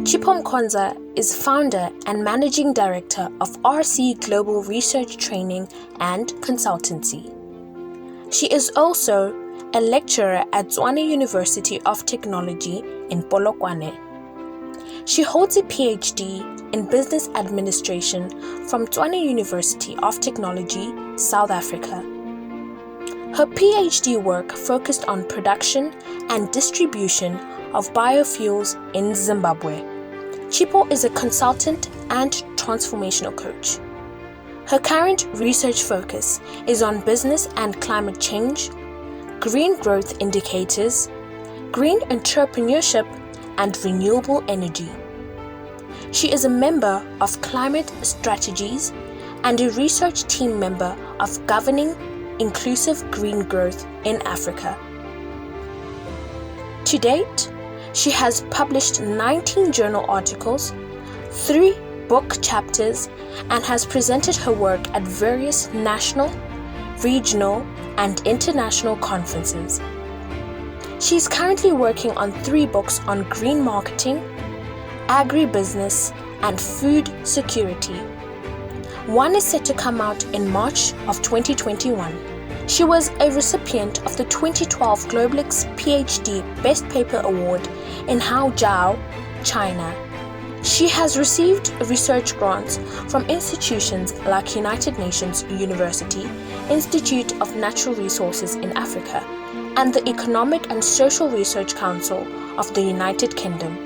Chipom Konza is founder and managing director of RC Global Research Training and Consultancy. She is also a lecturer at Tshwane University of Technology in Polokwane. She holds a PhD in Business Administration from Tshwane University of Technology, South Africa. Her PhD work focused on production and distribution of biofuels in Zimbabwe. Chipo is a consultant and transformational coach. Her current research focus is on business and climate change, green growth indicators, green entrepreneurship, and renewable energy. She is a member of Climate Strategies and a research team member of Governing Inclusive Green Growth in Africa. To date, she has published 19 journal articles, 3 book chapters, and has presented her work at various national, regional, and international conferences. She is currently working on 3 books on green marketing, agribusiness, and food security. One is set to come out in March of 2021. She was a recipient of the 2012 Globalix PhD Best Paper Award in Hangzhou, China. She has received research grants from institutions like United Nations University, Institute of Natural Resources in Africa, and the Economic and Social Research Council of the United Kingdom.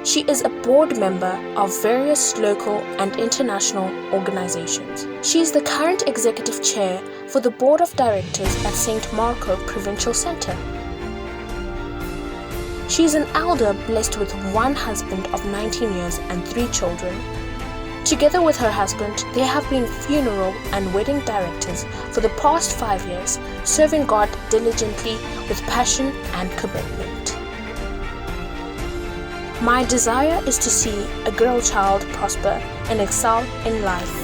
She is a board member of various local and international organizations. She is the current executive chair for the board of directors at St. Marco Provincial Centre. She is an elder blessed with 1 husband of 19 years and 3 children. Together with her husband, they have been funeral and wedding directors for the past 5 years, serving God diligently with passion and commitment. My desire is to see a girl child prosper and excel in life.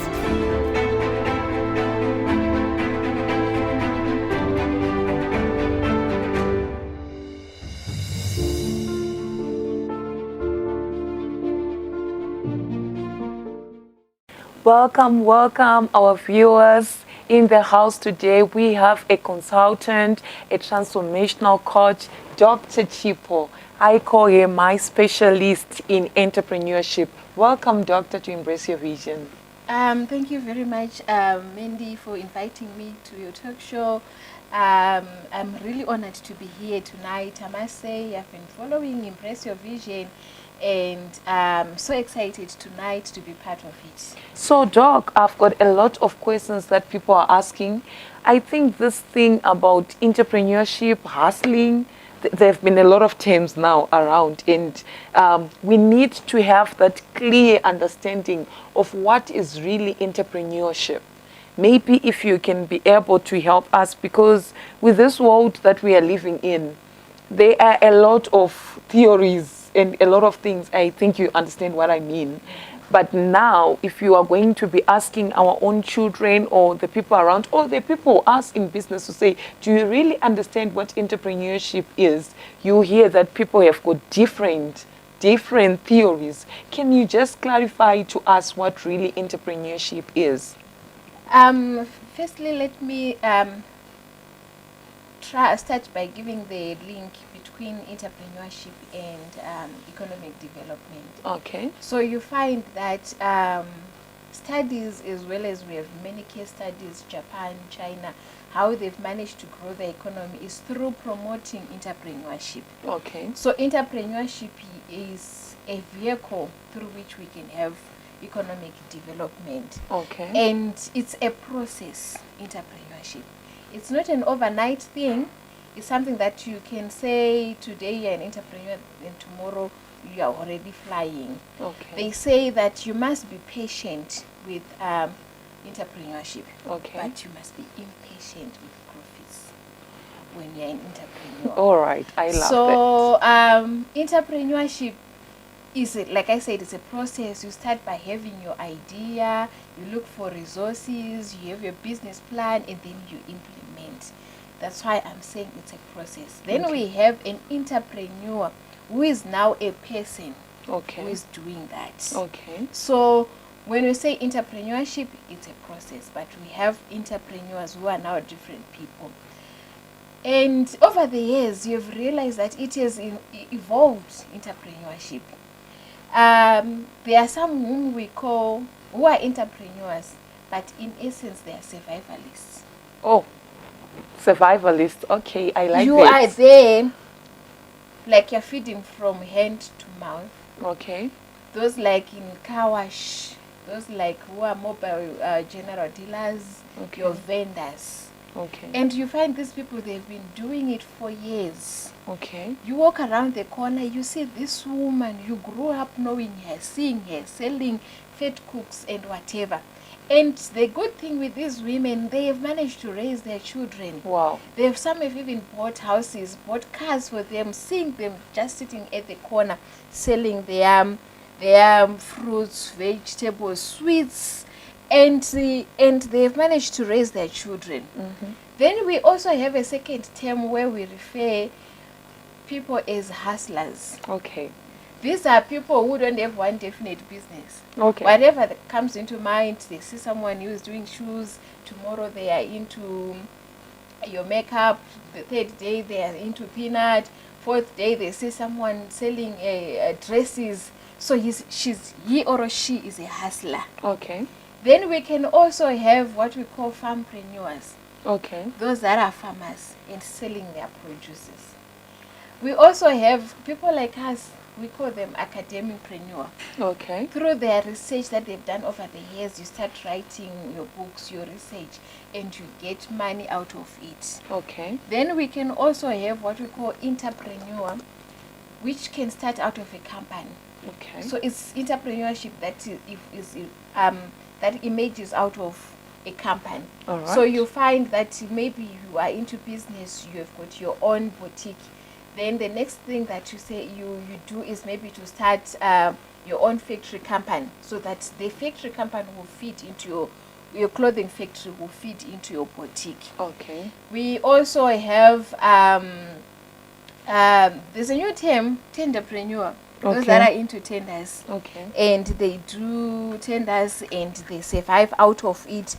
Welcome our viewers. In the house today we have a consultant, a transformational coach, Dr. Chipo. I call him my specialist in entrepreneurship. Welcome, Doctor, to Embrace Your Vision. Thank you very much, Mandy, for inviting me to your talk show. I'm really honored to be here tonight. I must say I've been following Embrace Your Vision, and I'm so excited tonight to be part of it. So, Doc, I've got a lot of questions that people are asking. I think this thing about entrepreneurship, hustling, there have been a lot of terms now around, and we need to have that clear understanding of what is really entrepreneurship. Maybe if you can be able to help us, because with this world that we are living in, there are a lot of theories and a lot of things. I think you understand what I mean. But now, if you are going to be asking our own children or the people around, or the people us in business to say, do you really understand what entrepreneurship is? You hear that people have got different theories. Can you just clarify to us what really entrepreneurship is? Firstly, let me start by giving the link between entrepreneurship and economic development. Okay. So you find that studies, as well as we have many case studies, Japan, China, how they've managed to grow the economy is through promoting entrepreneurship. Okay. So entrepreneurship is a vehicle through which we can have economic development. Okay. And it's a process, entrepreneurship. It's not an overnight thing. It's something that you can say today you're an entrepreneur and tomorrow you are already flying. Okay. They say that you must be patient with entrepreneurship, okay, but you must be impatient with profits when you're an entrepreneur. All right, I love that. So entrepreneurship is, like I said, it's a process. You start by having your idea, you look for resources, you have your business plan, and then you implement. That's why I'm saying it's a process. Then we have an entrepreneur who is now a person Okay. who is doing that. Okay. So when we say entrepreneurship, it's a process, but we have entrepreneurs who are now different people. And over the years, you've realized that it has evolved entrepreneurship. There are some whom we call, who are entrepreneurs, but in essence, they are survivalists. Oh, survivalist. Okay, I like You that. are there, like you're feeding from hand to mouth. Okay. Those like in car wash, those like who are mobile general dealers, Okay. your vendors. Okay. And you find these people, they've been doing it for years. Okay. You walk around the corner, you see this woman, you grew up knowing her, seeing her, selling fat cooks and whatever. And the good thing with these women, they have managed to raise their children. Wow. Some have even bought houses, bought cars for them, seeing them just sitting at the corner, selling their fruits, vegetables, sweets, and they've managed to raise their children. Mm-hmm. Then we also have a second term where we refer people as hustlers. Okay. These are people who don't have one definite business. Okay. Whatever that comes into mind, they see someone who is doing shoes, tomorrow they are into your makeup, the third day they are into peanut, fourth day they see someone selling dresses. So he or she is a hustler. Okay. Then we can also have what we call farmpreneurs. Okay. Those that are farmers and selling their produces. We also have people like us, we call them academicpreneur. Okay. Through their research that they've done over the years, you start writing your books, your research, and you get money out of it. Okay. Then we can also have what we call entrepreneur, which can start out of a company. Okay. So it's entrepreneurship that emerges out of a company. All right. So you find that maybe you are into business, you have got your own boutique. Then the next thing that you say you do is maybe to start your own factory company, so that the factory company will feed into your clothing factory will feed into your boutique. Okay. We also have there's a new term, tenderpreneur. Those Okay. that are into tenders. Okay. And they do tenders and they survive out of it,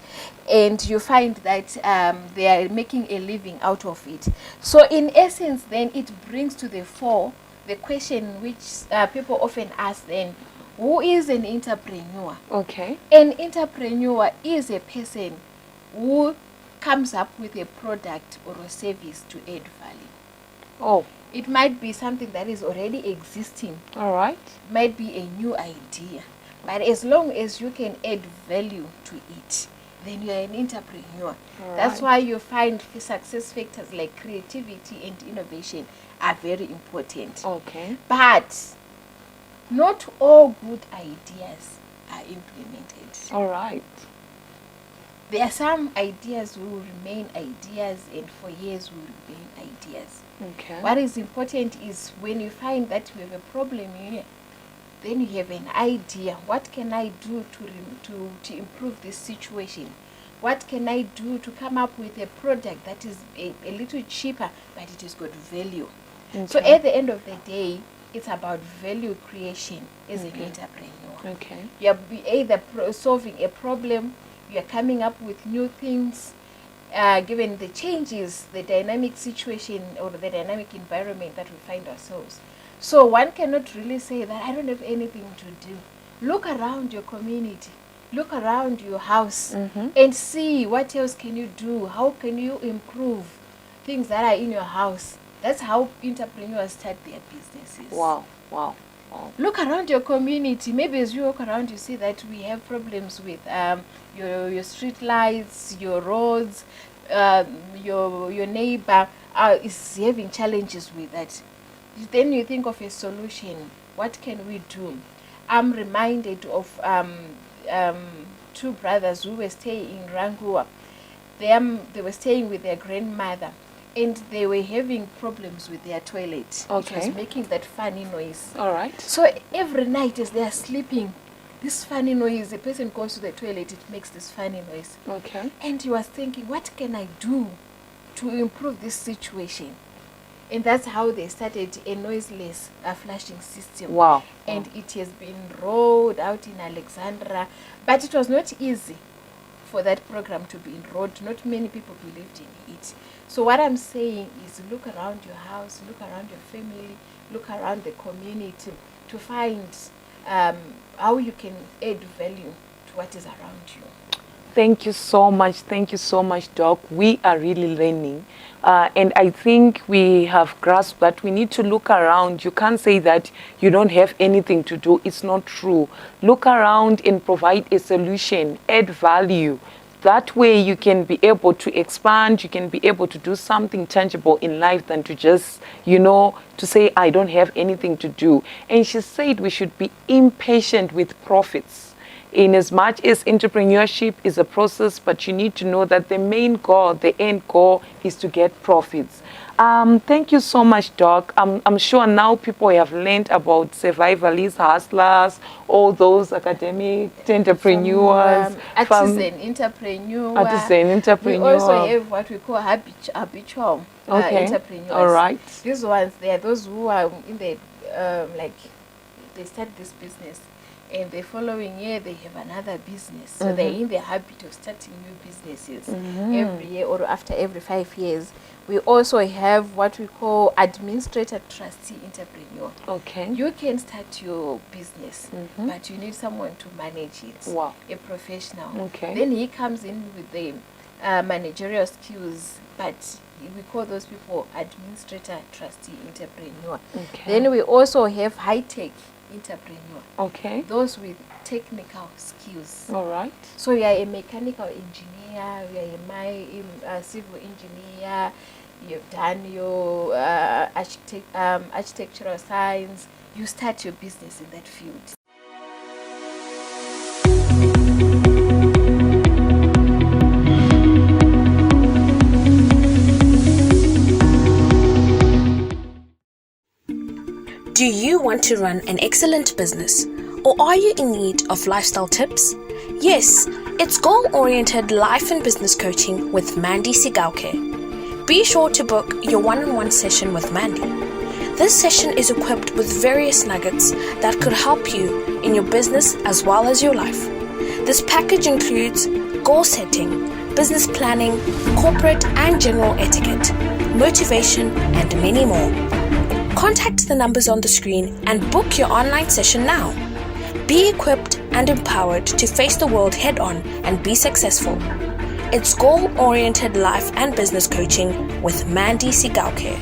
and you find that they are making a living out of it. So in essence then it brings to the fore the question which people often ask then, who is an entrepreneur? Okay. An entrepreneur is a person who comes up with a product or a service to add value. Oh. It might be something that is already existing, All right. might be a new idea, but as long as you can add value to it, then you're an entrepreneur. That's why you find success factors like creativity and innovation are very important. Okay. But not all good ideas are implemented. All right. There are some ideas who will remain ideas, and for years will remain ideas. Okay. What is important is when you find that you have a problem here, then you have an idea. What can I do to improve this situation? What can I do to come up with a product that is a little cheaper, but it has got value? Okay. So at the end of the day, it's about value creation as an entrepreneur. Okay. You are either solving a problem, you are coming up with new things, given the changes, the dynamic situation or the dynamic environment that we find ourselves. So one cannot really say that I don't have anything to do. Look around your community, look around your house, and see what else can you do. How can you improve things that are in your house? That's how entrepreneurs start their businesses. Wow. Wow. Wow. Look around your community. Maybe as you walk around, you see that we have problems with your street lights, your roads, your neighbor is having challenges with that. Then you think of a solution. What can we do? I'm reminded of two brothers who were staying in Rangua. They were staying with their grandmother, and they were having problems with their toilet. Okay. It was making that funny noise. All right. So every night as they are sleeping, this funny noise, the person goes to the toilet, it makes this funny noise. Okay. And he was thinking, what can I do to improve this situation? And that's how they started a noiseless flashing system. Wow. And it has been rolled out in Alexandra. But it was not easy for that program to be enrolled. Not many people believed in it. So what I'm saying is look around your house, look around your family, look around the community to find how you can add value to what is around you. Thank you so much. Thank you so much, Doc. We are really learning. And I think we have grasped that we need to look around. You can't say that you don't have anything to do. It's not true. Look around and provide a solution, add value. That way you can be able to expand, you can be able to do something tangible in life than to just, to say, I don't have anything to do. And she said we should be impatient with profits. In as much as entrepreneurship is a process, but you need to know that the main goal, the end goal, is to get profits. Thank you so much, Doc. I'm sure now people have learned about survivalists, hustlers, all those academic entrepreneurs. Artisan entrepreneur. We also have what we call habitual entrepreneurs. All right. These ones, they are those who are in the, they start this business. And the following year, they have another business. So they're in the habit of starting new businesses every year or after every 5 years. We also have what we call administrator trustee entrepreneur. Okay. You can start your business, but you need someone to manage it. Wow. A professional. Okay. Then he comes in with the managerial skills, but we call those people administrator trustee entrepreneur. Okay. Then we also have high-tech entrepreneur. Okay. Those with technical skills. All right. So you are a mechanical engineer, you are a civil engineer, you've done your architectural science, you start your business in that field. Do you want to run an excellent business? Or are you in need of lifestyle tips? Yes, it's goal-oriented life and business coaching with Mandy Sigauke. Be sure to book your one-on-one session with Mandy. This session is equipped with various nuggets that could help you in your business as well as your life. This package includes goal setting, business planning, corporate and general etiquette, motivation, and many more. Contact the numbers on the screen and book your online session now. Be equipped and empowered to face the world head-on and be successful. It's goal-oriented life and business coaching with Mandy Sigauke.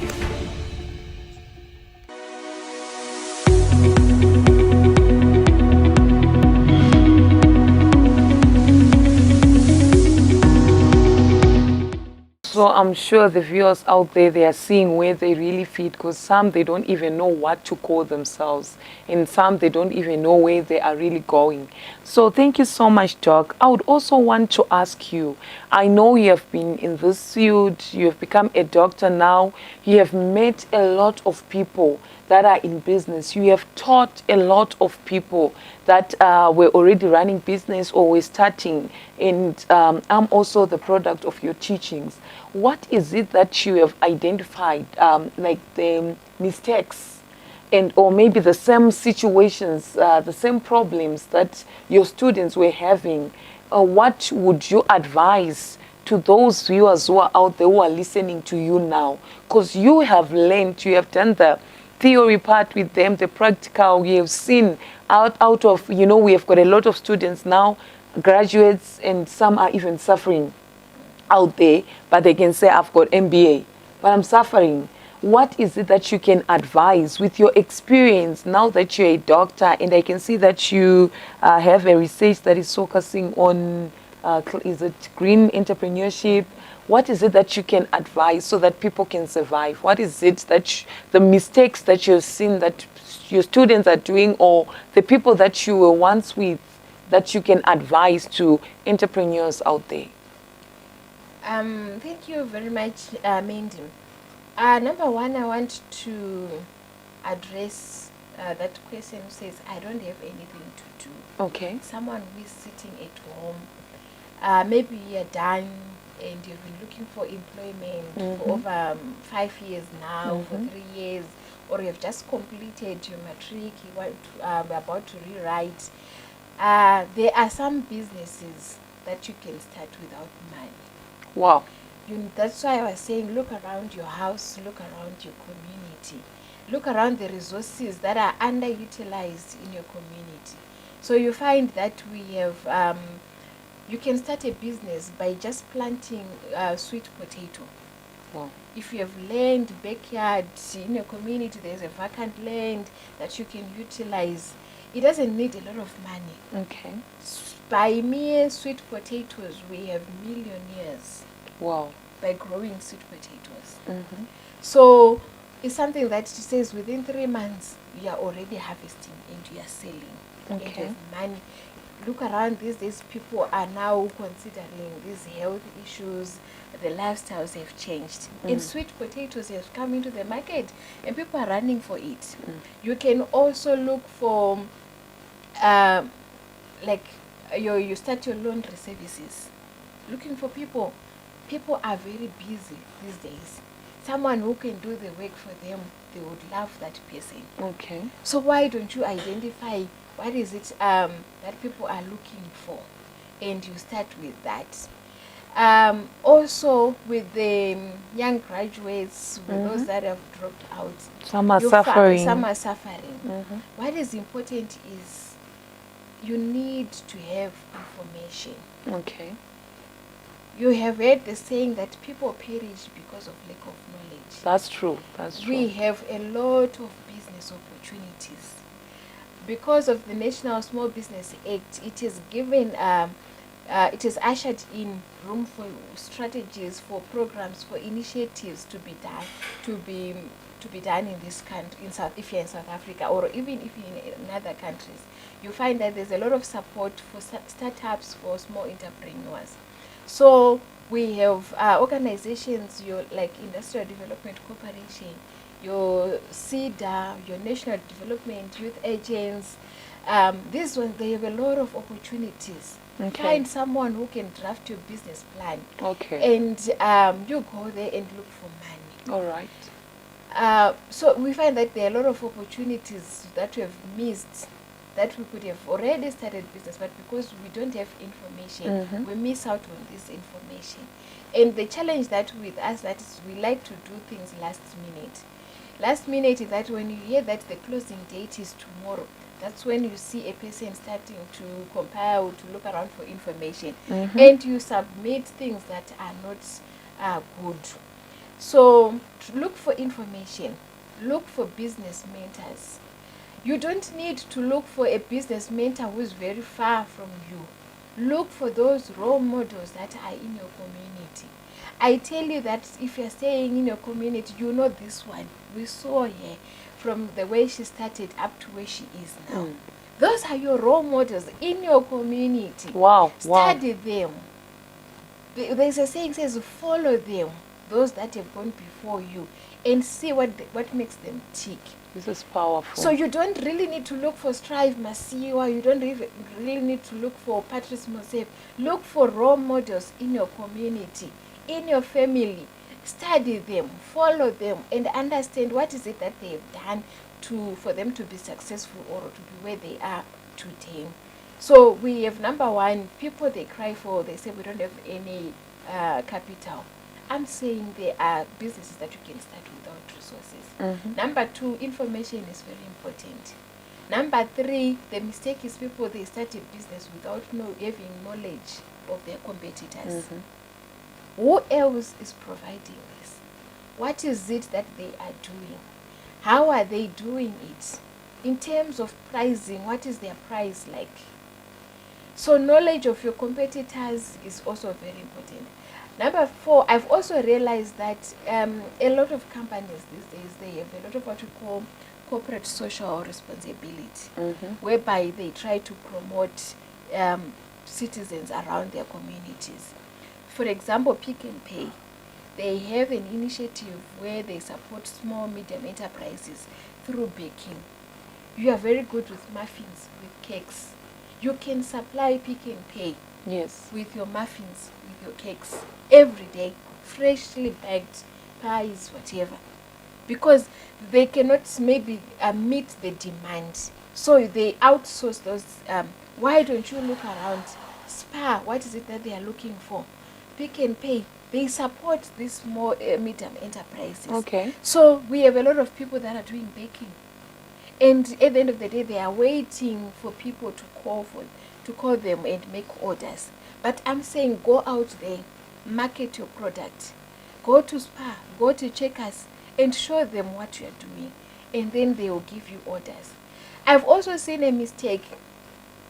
So I'm sure the viewers out there, they are seeing where they really fit, because some, they don't even know what to call themselves, and some, they don't even know where they are really going. So thank you so much, Doc. I would also want to ask you, I know you have been in this field, you have become a doctor now, you have met a lot of people that are in business. You have taught a lot of people that were already running business or were starting, and I'm also the product of your teachings. What is it that you have identified, like the mistakes and or maybe the same situations, the same problems that your students were having? What would you advise to those viewers who are out there who are listening to you now? Because you have learned, you have done the theory part with them, the practical, we have seen out of, we have got a lot of students now, graduates, and some are even suffering out there, but they can say, I've got MBA, but I'm suffering. What is it that you can advise with your experience now that you're a doctor, and I can see that you have a research that is focusing on, is it green entrepreneurship? What is it that you can advise so that people can survive? What is it that the mistakes that you've seen that your students are doing, or the people that you were once with, that you can advise to entrepreneurs out there? Thank you very much, Mandy. Number one, I want to address that question who says, I don't have anything to do. Okay. Someone who is sitting at home maybe you're done and you've been looking for employment for over 5 years now, for 3 years, or you've just completed your matric, you want to, about to rewrite. There are some businesses that you can start without money. Wow. That's why I was saying, look around your house, look around your community, look around the resources that are underutilized in your community. So you find that we have, you can start a business by just planting sweet potato. Wow. If you have land, backyard, in your community, there's a vacant land that you can utilize. It doesn't need a lot of money. Okay. By mere sweet potatoes, we have millionaires. Wow. By growing sweet potatoes. So it's something that says within 3 months, you are already harvesting and you are selling. Okay. And you have money. Look around these days, people are now considering these health issues. The lifestyles have changed. And sweet potatoes have come into the market and people are running for it. You can also look for, like, you start your laundry services. Looking for people. People are very busy these days. Someone who can do the work for them, they would love that person. Okay. So why don't you identify what is it that people are looking for, and you start with that. Also with the young graduates, with those that have dropped out, some are suffering. Some are suffering. What is important is you need to have information. Okay. You have heard the saying that people perish because of lack of knowledge. That's true. That's true. We have a lot of business opportunities. Because of the National Small Business Act, it is given, it is ushered in room for strategies, for programs, for initiatives to be done, to be done in this country, if you're in South Africa, or even if you're in other countries. You find that there's a lot of support for startups, for small entrepreneurs. So we have organizations, like Industrial Development Corporation, your CEDA, your National Development Youth Agents. These ones, they have a lot of opportunities. Okay. Find someone who can draft your business plan. Okay. And you go there and look for money. All right. So we find that there are a lot of opportunities that we have missed, that we could have already started business, but because we don't have information, we miss out on this information. And the challenge that with us, that is, we like to do things last minute. Last minute is that when you hear that the closing date is tomorrow, that's when you see a person starting to compile, to look around for information, and you submit things that are not good. So to look for information, look for business mentors. You don't need to look for a business mentor who is very far from you. Look for those role models that are in your community. I tell you that if you're staying in your community, you know this one. We saw her from the way she started up to where she is now. Those are your role models in your community. Wow. Study them. There's a saying says, follow them, those that have gone before you, and see what makes them tick. This is powerful. So you don't really need to look for Strive Masiwa. You don't really need to look for Patrice Mosep. Look for role models in your community, in your family. Study them, follow them, and understand what is it that they have done for them to be successful or to be where they are today. So we have, number one, people they cry for, they say we don't have any capital. I'm saying there are businesses that you can start without resources. Number two, information is very important. Number three, the mistake is people, they start a business without having knowledge of their competitors. Who else is providing this? What is it that they are doing? How are they doing it? In terms of pricing, what is their price like? So knowledge of your competitors is also very important. Number four, I've also realized that a lot of companies these days, they have a lot of what we call corporate social responsibility, whereby they try to promote citizens around their communities. For example, Pick and Pay, they have an initiative where they support small, medium enterprises through baking. You are very good with muffins, with cakes. You can supply Pick and Pay Yes. with your muffins, with your cakes, every day, freshly baked pies, whatever. Because they cannot maybe meet the demand. So they outsource those. Why don't you look around? Spar, what is it that they are looking for? Pick and Pay, they support these small medium enterprises. Okay. So we have a lot of people that are doing baking. And at the end of the day, they are waiting for people to call them and make orders. But I'm saying go out there, market your product. Go to Spar, go to Checkers, and show them what you are doing. And then they will give you orders. I've also seen a mistake.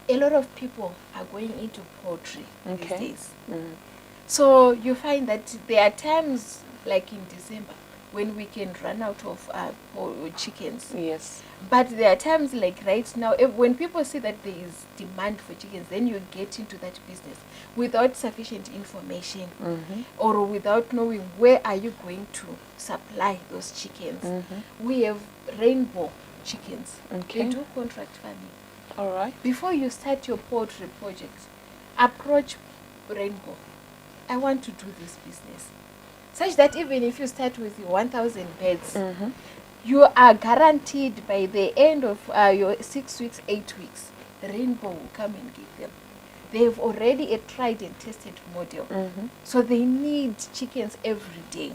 A lot of people are going into poultry these days. So you find that there are times, like in December, when we can run out of chickens. Yes. But there are times like right now, when people see that there is demand for chickens, then you get into that business without sufficient information or without knowing where are you going to supply those chickens. We have rainbow chickens. Okay. They do contract farming. All right. Before you start your poultry project, approach Rainbow. I want to do this business. Such that even if you start with your 1,000 beds, you are guaranteed by the end of your 6 weeks, 8 weeks, Rainbow will come and give them. They have already a tried and tested model. So they need chickens every day.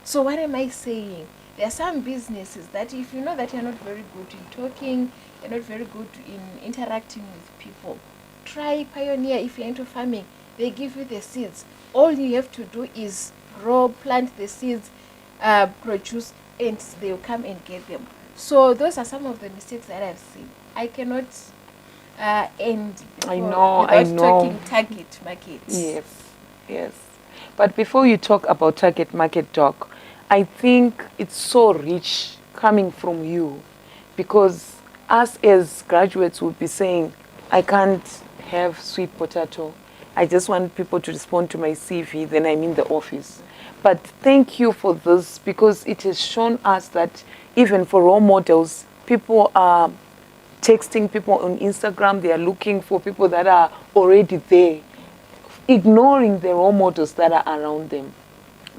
So what am I saying? There are some businesses that if you know that you're not very good in talking, you're not very good in interacting with people, try Pioneer. If you're into farming, they give you the seeds. All you have to do is grow, plant the seeds, produce, and they'll come and get them. So those are some of the mistakes that I've seen. I cannot end without talking target market. Yes, yes. But before you talk about target market, Doc, I think it's so rich coming from you, because us as graduates would be saying, I can't have sweet potato. I just want people to respond to my CV, then I'm in the office. But thank you for this, because it has shown us that even for role models, people are texting people on Instagram, they are looking for people that are already there, ignoring the role models that are around them.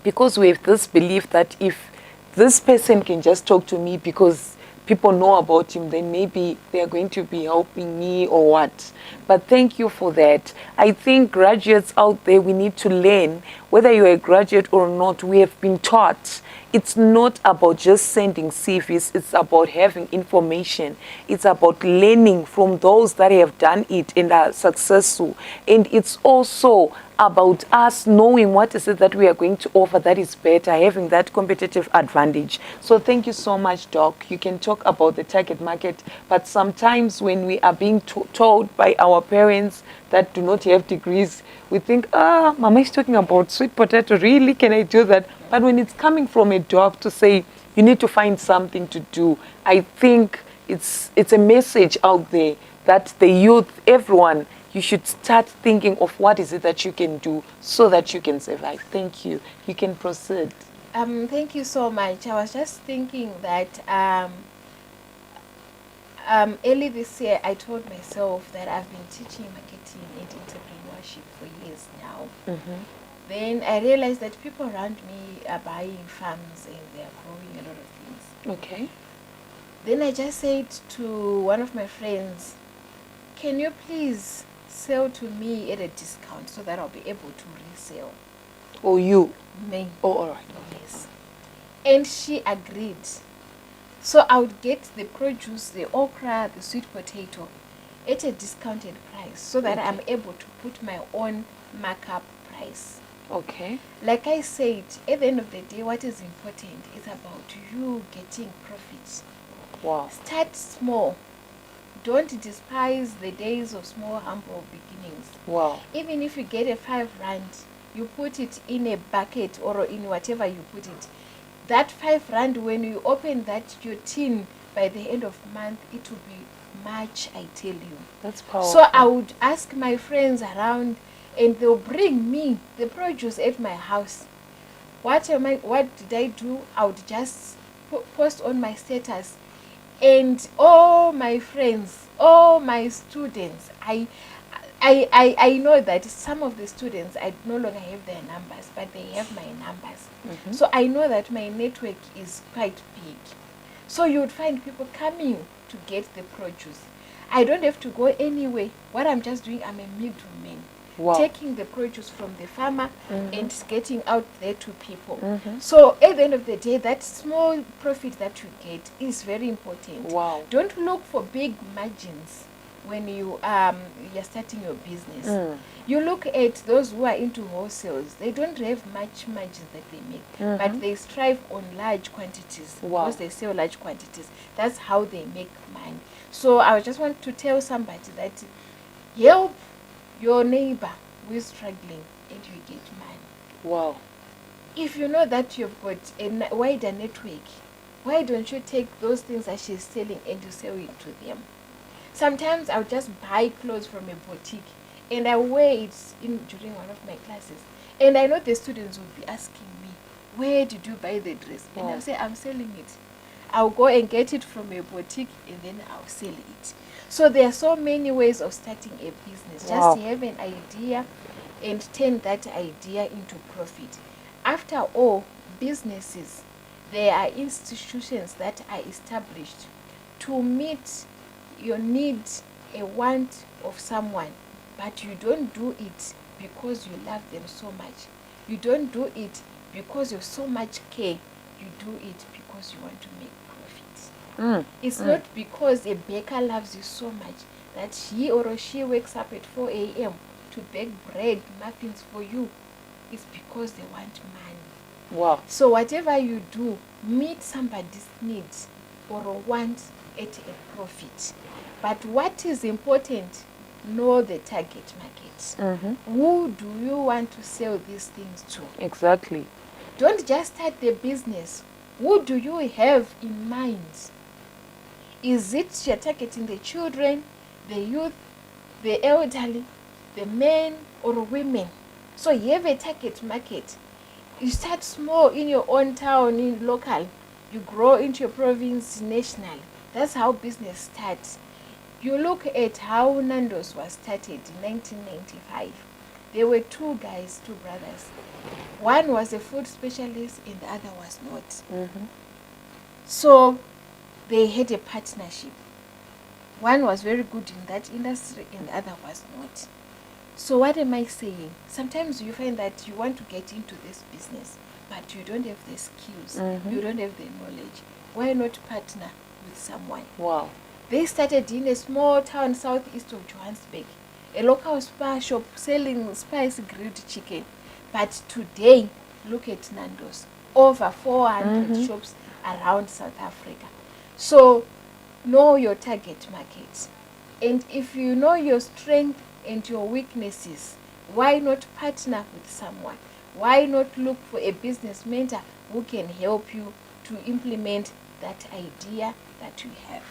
Because we have this belief that if this person can just talk to me because people know about him, then maybe they are going to be helping me or what. But thank you for that. I think graduates out there, we need to learn, whether you're a graduate or not, we have been taught it's not about just sending CVs, it's about having information. It's about learning from those that have done it and are successful. And it's also about us knowing what is it that we are going to offer that is better, having that competitive advantage. So thank you so much, Doc. You can talk about the target market, but sometimes when we are being told by our parents that do not have degrees, we think, Mama is talking about sweet potato, really? Can I do that? But when it's coming from a Doc to say, you need to find something to do, I think it's a message out there that the youth, everyone, you should start thinking of what is it that you can do so that you can survive. Thank you. You can proceed. Thank you so much. I was just thinking that early this year, I told myself that I've been teaching marketing and entrepreneurship for years now. Then I realized that people around me are buying farms and they're growing a lot of things. Okay. Then I just said to one of my friends, can you please sell to me at a discount so that I'll be able to resell? Oh, you? Me. Oh, all right. Yes. And she agreed. So I would get the produce, the okra, the sweet potato at a discounted price so that I'm able to put my own markup price. Okay. Like I said, at the end of the day, what is important is about you getting profits. Wow. Start small. Don't despise the days of small, humble beginnings. Wow. Even if you get a 5 rand, you put it in a bucket or in whatever you put it. That 5 rand, when you open that your tin, by the end of the month, it will be much, I tell you. That's powerful. So I would ask my friends around, and they'll bring me the produce at my house. What did I do? I would just post on my status, and all my friends, all my students, I I know that some of the students, I no longer have their numbers, but they have my numbers. So I know that my network is quite big. So you would find people coming to get the produce. I don't have to go anywhere. What I'm just doing, I'm a middleman. Wow. Taking the produce from the farmer and getting out there to people. So at the end of the day, that small profit that you get is very important. Wow. Don't look for big margins when you're starting your business. You look at those who are into wholesales, they don't have much margins that they make, but they strive on large quantities. Wow. Because they sell large quantities. That's how they make money. So I just want to tell somebody that help your neighbor who is struggling and you get money. Wow. If you know that you've got a wider network, why don't you take those things that she's selling and you sell it to them? Sometimes I'll just buy clothes from a boutique and I wear it during one of my classes. And I know the students will be asking me, where did you buy the dress? And I'll say, I'm selling it. I'll go and get it from a boutique and then I'll sell it. So there are so many ways of starting a business. Wow. Just have an idea and turn that idea into profit. After all, businesses, there are institutions that are established to meet your need, a want of someone, but you don't do it because you love them so much. You don't do it because you have so much care. You do it because you want to make profit. It's not because a baker loves you so much that he or she wakes up at 4 a.m. to bake bread, muffins for you. It's because they want money. Wow. So whatever you do, meet somebody's needs or a want at a profit. But what is important, know the target market. Who do you want to sell these things to? Exactly. Don't just start the business. Who do you have in mind? Is it you're targeting the children, the youth, the elderly, the men or women? So you have a target market. You start small in your own town, in local. You grow into your province, national. That's how business starts. You look at how Nando's was started in 1995. There were two guys, two brothers. One was a food specialist and the other was not. So they had a partnership. One was very good in that industry and the other was not. So what am I saying? Sometimes you find that you want to get into this business, but you don't have the skills. You don't have the knowledge. Why not partner with someone? Wow. They started in a small town southeast of Johannesburg, a local spa shop selling spicy grilled chicken. But today, look at Nando's, over 400 shops around South Africa. So, know your target market. And if you know your strength and your weaknesses, why not partner with someone? Why not look for a business mentor who can help you to implement that idea that you have?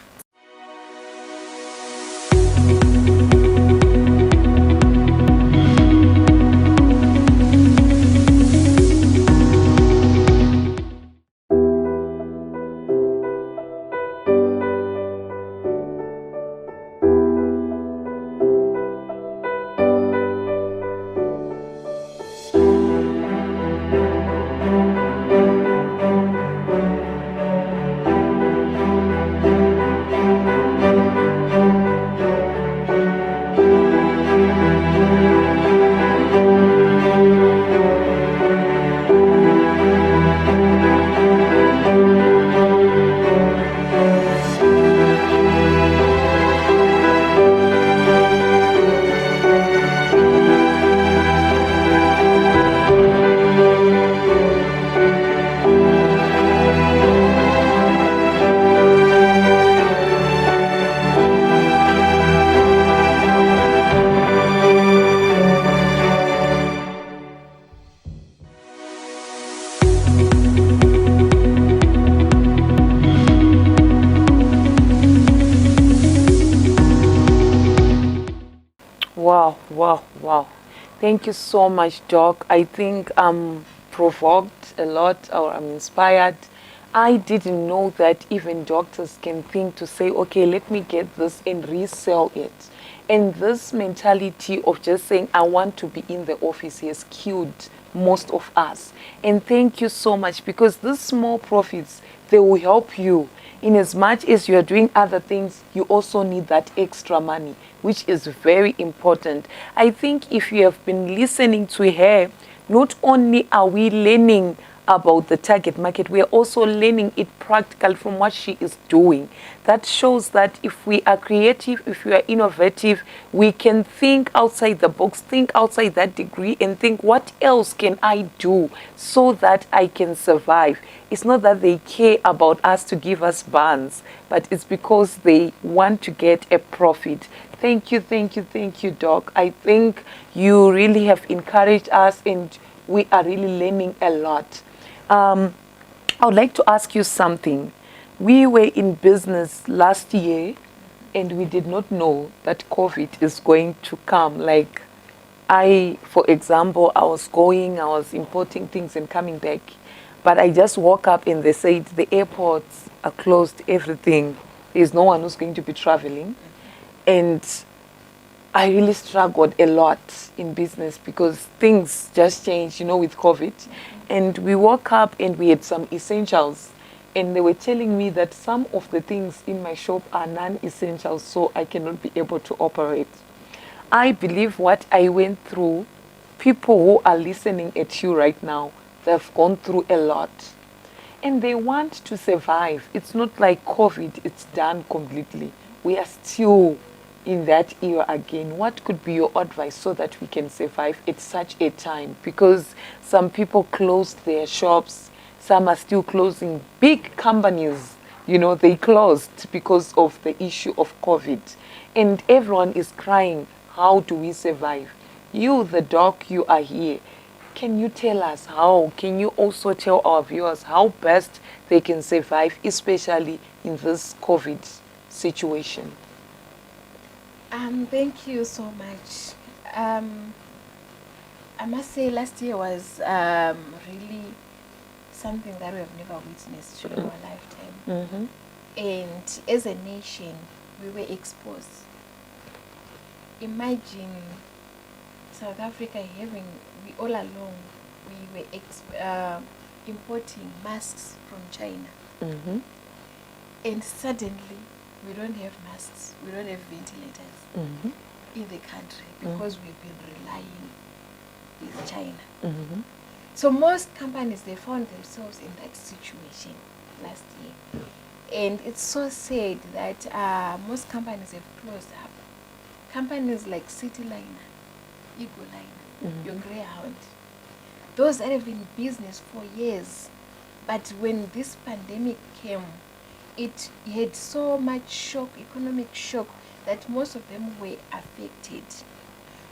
Wow, wow, wow. Thank you so much, Doc. I think I'm provoked a lot, or I'm inspired. I didn't know that even doctors can think to say, okay, let me get this and resell it. And this mentality of just saying, I want to be in the office has killed most of us. And thank you so much, because these small profits, they will help you. In as much as you are doing other things, you also need that extra money, which is very important. I think if you have been listening to her, not only are we learning about the target market, we are also learning it practical from what she is doing. That shows that if we are creative, if we are innovative, we can think outside the box, think outside that degree, and think, what else can I do so that I can survive? It's not that they care about us to give us bonds, but it's because they want to get a profit. Thank you, thank you, thank you, Doc. I think you really have encouraged us, and we are really learning a lot. I would like to ask you something. We were in business last year, and we did not know that COVID is going to come. Like, for example, I was importing things and coming back. But I just woke up and they said the airports are closed, everything. There's no one who's going to be traveling. And I really struggled a lot in business because things just changed, with COVID. And we woke up and we had some essentials. And they were telling me that some of the things in my shop are non-essentials, so I cannot be able to operate. I believe what I went through, people who are listening at you right now, they've gone through a lot. And they want to survive. It's not like COVID, it's done completely. We are still in that era again. What could be your advice so that we can survive at such a time? Because some people closed their shops, some are still closing. Big companies, they closed because of the issue of COVID. And everyone is crying, how do we survive? You, the doc, you are here. Can you tell us how? Can you also tell our viewers how best they can survive, especially in this COVID situation? Thank you so much. I must say last year was really something that we have never witnessed in our lifetime. Mm-hmm. And as a nation, we were exposed. Imagine South Africa all along, we were importing masks from China. Mm-hmm. And suddenly, we don't have masks, we don't have ventilators in the country because we've been relying with China. Mm-hmm. So most companies, they found themselves in that situation last year. And it's so sad that most companies have closed up. Companies like Cityliner, Eagle Liner, your Greyhound, those that have been in business for years. But when this pandemic came, it had so much shock, economic shock, that most of them were affected.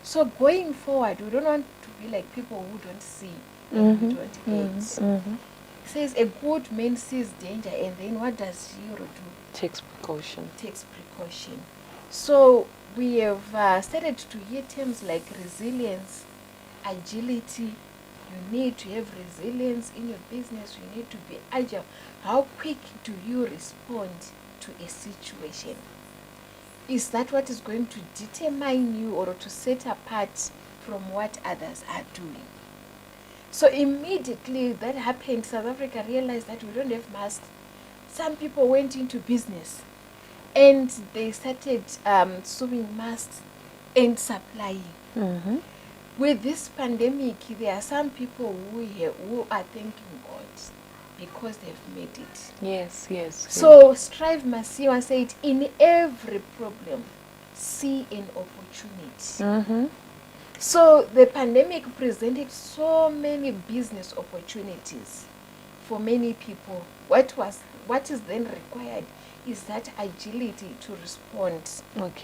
So going forward, we don't want to be like people who don't see and who don't hate. It says a good man sees danger, and then what does hero do? Takes precaution. Takes precaution. So we have started to hear terms like resilience, agility. You need to have resilience in your business. You need to be agile. How quick do you respond to a situation? Is that what is going to determine you or to set apart from what others are doing? So immediately that happened, South Africa realized that we don't have masks. Some people went into business and they started sewing masks and supplying. Mm-hmm. With this pandemic, there are some people who are thanking God because they've made it. Yes, yes. So Strive Masiwa said, in every problem, see an opportunity. Mm-hmm. So the pandemic presented so many business opportunities for many people. What is then required is that agility to respond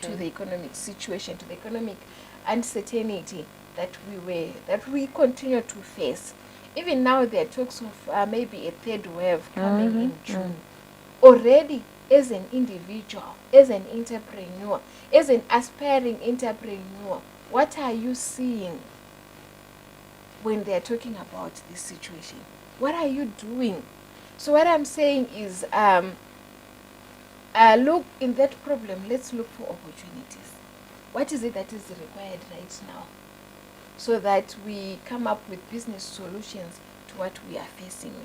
to the economic situation, to the economic uncertainty that we continue to face. Even now there are talks of maybe a third wave coming in June. Already, as an individual, as an entrepreneur, as an aspiring entrepreneur, what are you seeing when they are talking about this situation? What are you doing? So what I'm saying is, look in that problem, let's look for opportunities. What is it that is required right now, so that we come up with business solutions to what we are facing?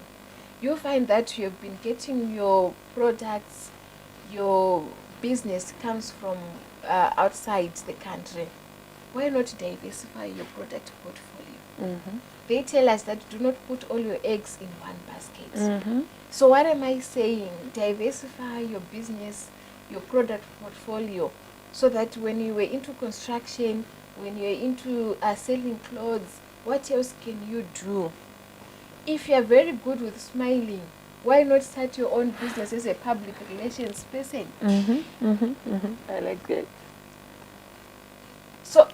You'll find that you've been getting your products, your business comes from outside the country. Why not diversify your product portfolio? They tell us that do not put all your eggs in one basket. So what am I saying? Diversify your business, your product portfolio, so that when you were into construction, when you're into selling clothes, what else can you do? If you're very good with smiling, why not start your own business as a public relations person? I like that. So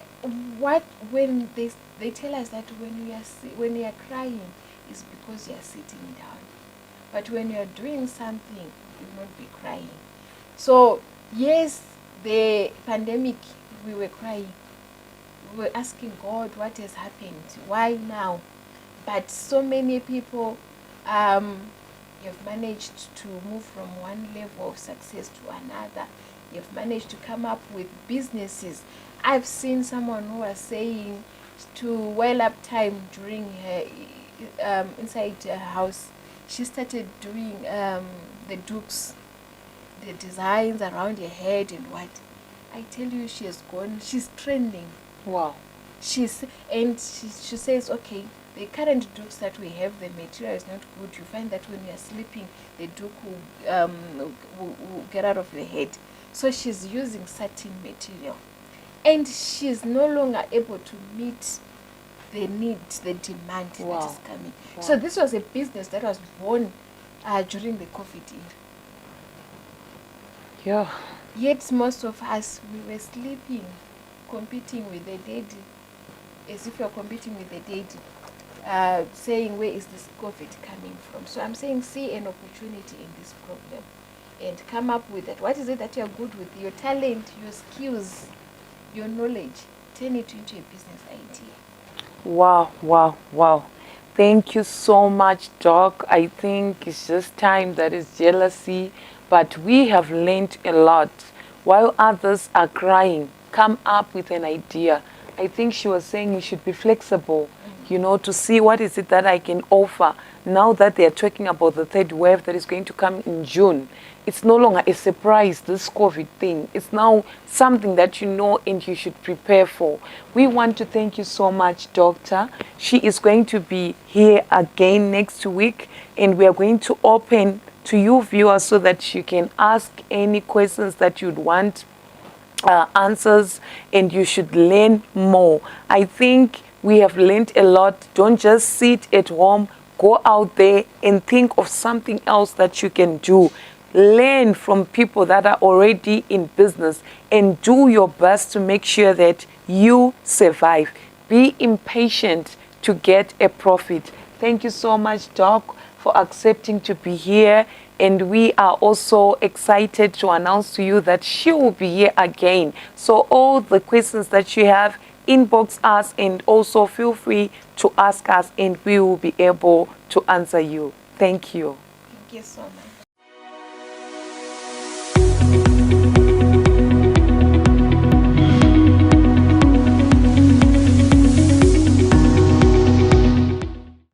what, when they tell us that when you are crying is because you are sitting down, but when you are doing something, you will not be crying. So yes, the pandemic, we were crying, we were asking God, what has happened, why now? But so many people have managed to move from one level of success to another. You've managed to come up with businesses. I've seen someone who was saying to while up time during her inside her house, she started doing the dukes, the designs around her head and what. I tell you, she has gone, she's trending. Wow. She says, okay, the current dukes that we have, the material is not good. You find that when you are sleeping, the duke will get out of the head. So she's using certain material, and she's no longer able to meet the need, the demand that is coming. So this was a business that was born during the COVID era. Yeah. Yet most of us, we were sleeping, competing with the dead, as if you're competing with the dead, saying, where is this COVID coming from? So I'm saying, see an opportunity in this problem and come up with it. What is it that you're good with? Your talent, your skills, your knowledge. Turn it into a business idea. Wow, wow, wow. Thank you so much, Doc. I think it's just time that is jealousy, but we have learned a lot. While others are crying, come up with an idea. I think she was saying we should be flexible, you know, to see what is it that I can offer. Now that they are talking about the third wave that is going to come in June, it's no longer a surprise, this COVID thing. It's now something that you know and you should prepare for. We want to thank you so much, Doctor. She is going to be here again next week, and we are going to open to you viewers so that you can ask any questions that you'd want answers, and you should learn more. I think we have learned a lot. Don't just sit at home. Go out there and think of something else that you can do. Learn from people that are already in business and do your best to make sure that you survive. Be impatient to get a profit. Thank you so much, Doc, for accepting to be here. And we are also excited to announce to you that she will be here again. So all the questions that you have, inbox us, and also feel free to ask us, and we will be able to answer you. Thank you. Thank you so much.